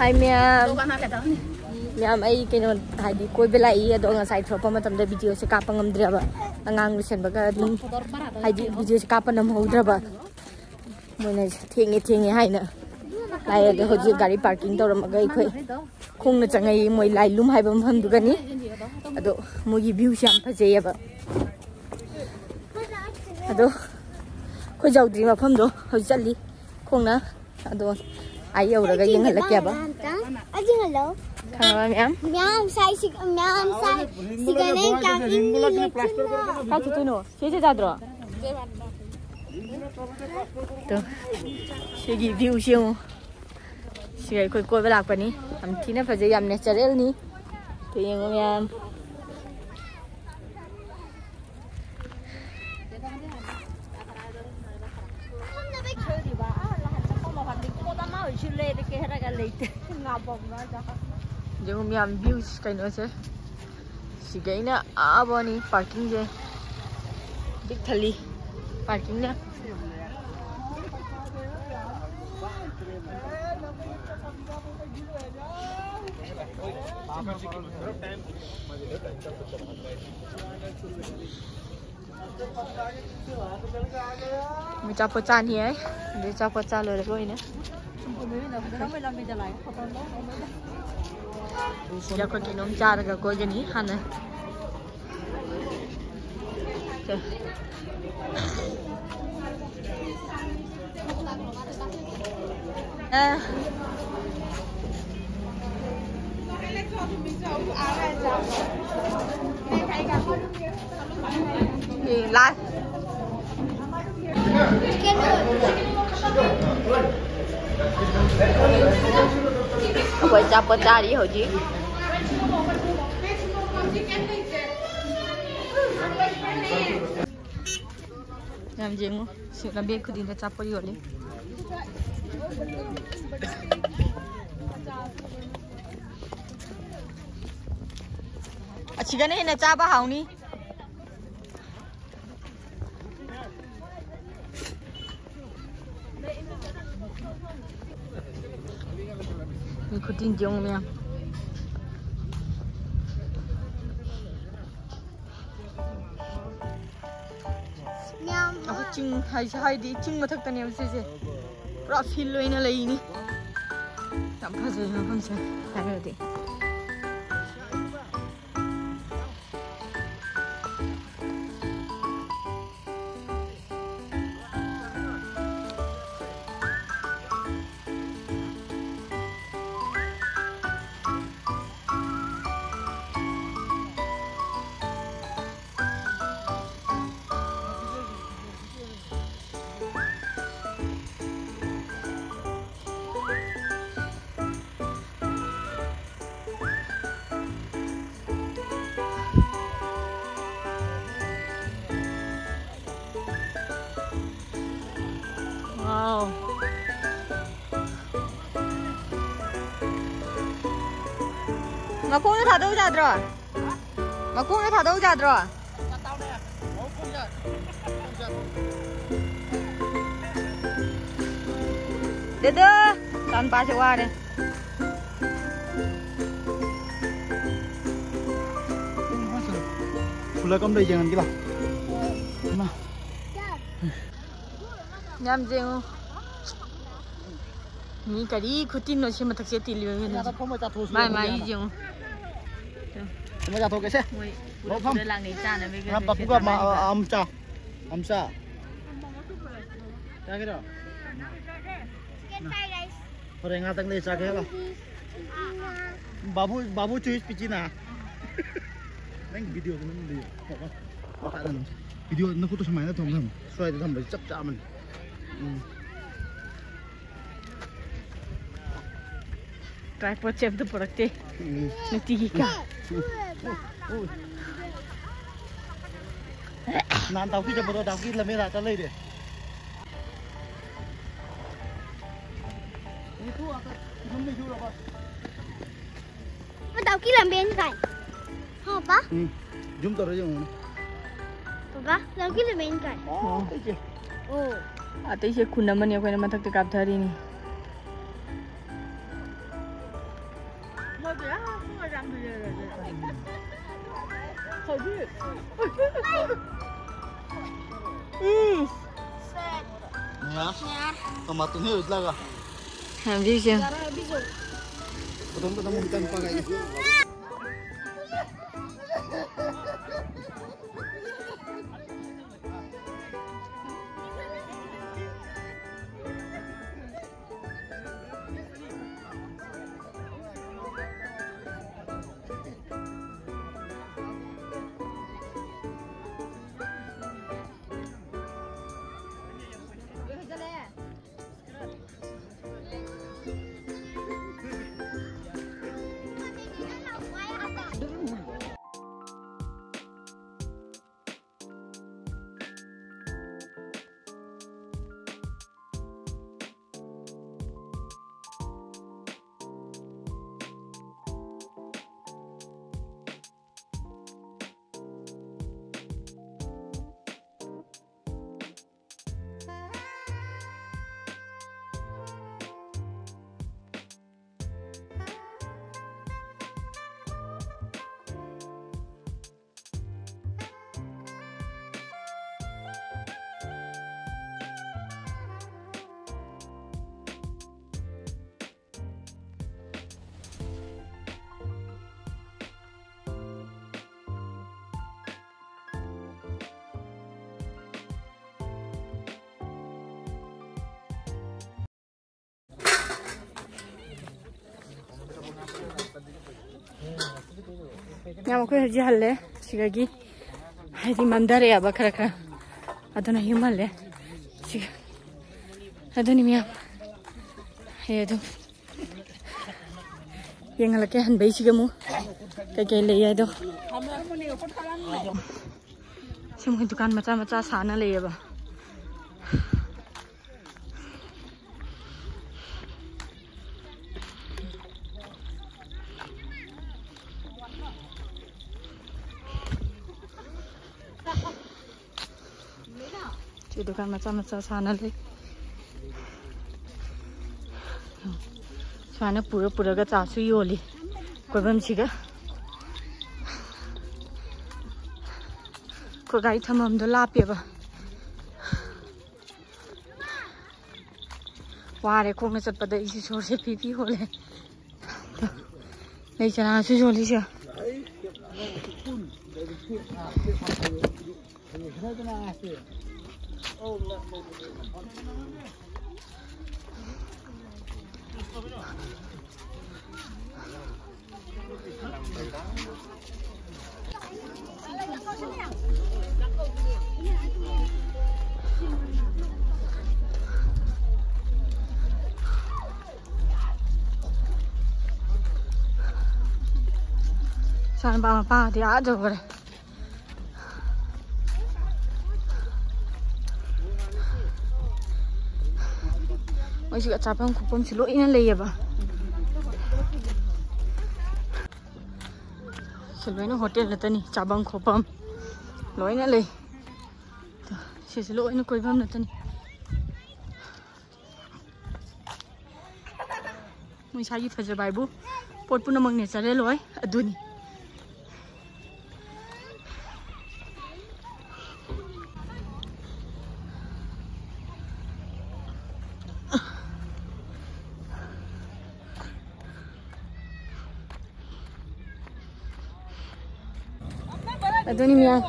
Hai ma'am. Ma'am ay kino hadi koi belai ado ngasai tropa matamda video se kapa ngamdraba angang lisen baga dum hadi video se kapa nam hodraba moina thengi haina lai ade hoji gari parking tawramaga ikhoi khongna changai moi lai lum haiba mham dugani ado mogi view sham phajeyaba ado khoi jaudri mafam do hoji challi khongna ado ai auraga yengalakya ba ajing hello Hello, ma'am. Ma'am, sai siganen kang ini. Kau tu no, siapa jadro? Tu, segi view siang. Segi koi belak pani. Am tina fajar jam natural ni. Tu yang ma'am. Jangan miam views kain aja. Si kainnya apa ni parking je. Big thali parkingnya. Macam pecah ni dia macam pecah loh kau ini. Ya kau kinom cara kau jadi hana. Lai. Apa capek cari hoji? Yang jengu, si kambing kudin dah capek juga ni. Acikan ni nak capek hau ni. Ikutin jong ni. Aku cing hai di cing matak tani apa sih? Profil lo ini lagi ni. Tanpa saya pun saya ada deh. Wow. Ngakung thả đâu ra rồi? Ngakung thả đâu ra rồi? Để tan pa qua đây. Pula kamu dah jangan gila. Mana? Nyam jeng. Ni kali kutin no sih matak seti liu ni. Mai jeng. Kamu jatuh ke sih? Mau pam. Dah lang ni cah ni. Kenapa buka amca? Yang itu. Orang ngatang ni cah ke lah. Babu cuy picina. Neng video kan ni. Bapak dan video nak foto sama ni tu macam. Soalnya tu macam cap caman. Tripod chef tu produkte. Nanti kita. Nan tahu kita bodoh tahu kita lemah tak leh deh. Itu apa? Jumlah jumlah apa? Tahu kita lemah kan? Apa? Jum terus yang mana? Apa? Tahu kita lemah kan? Oh, itu. Oh. Ate siya kunaman niya ko naman tagtikap hari ni. Tomatnya udah lah. Habis ya. Betul ketemu ikan pakai ini. Yang aku kerja hal le, sikagi, hari mandar ya, bakar kara, ada na himal le, sik, ada ni miam, itu, yang lagi han bayi sikamu, kayak le ya itu, semua dukan macam-macam sana le ya ba. Dukan macam-macam sana le. Sana pura-pura ka casu yoli. Koi bam siga. Ko gai thamam do lapya ba. Ware khong na chatpada isi sor se pipi hole. Nei chana su joli sia. Sana ba thì đã rồi. Ôi chị chạp không cục chỉ lỗi nó lì à chỉ lỗi nó hotel là tên này chạp bằng khổ bom lỗi nó lì chỉ lỗi nó quay bom là tên này mình sai gì phải giờ bài bố bột bún măng này sẽ lấy lỗi ở đun Aduh ni mian.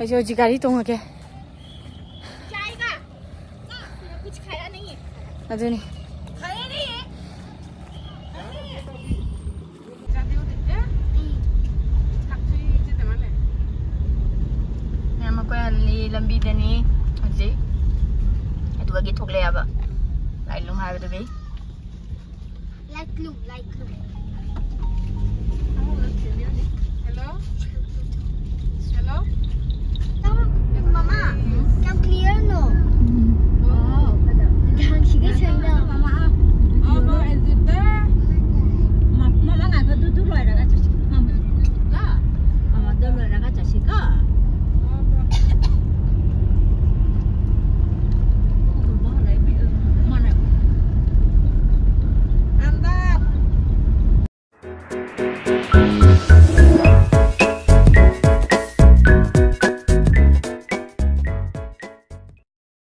Ayo jika itu ngake. Aduh ni. Nama ko ali lambi dani. Aje. Itu bagi thok le aba. Lai lung ha ba be. Like glue. Hello? Mama, come clear no?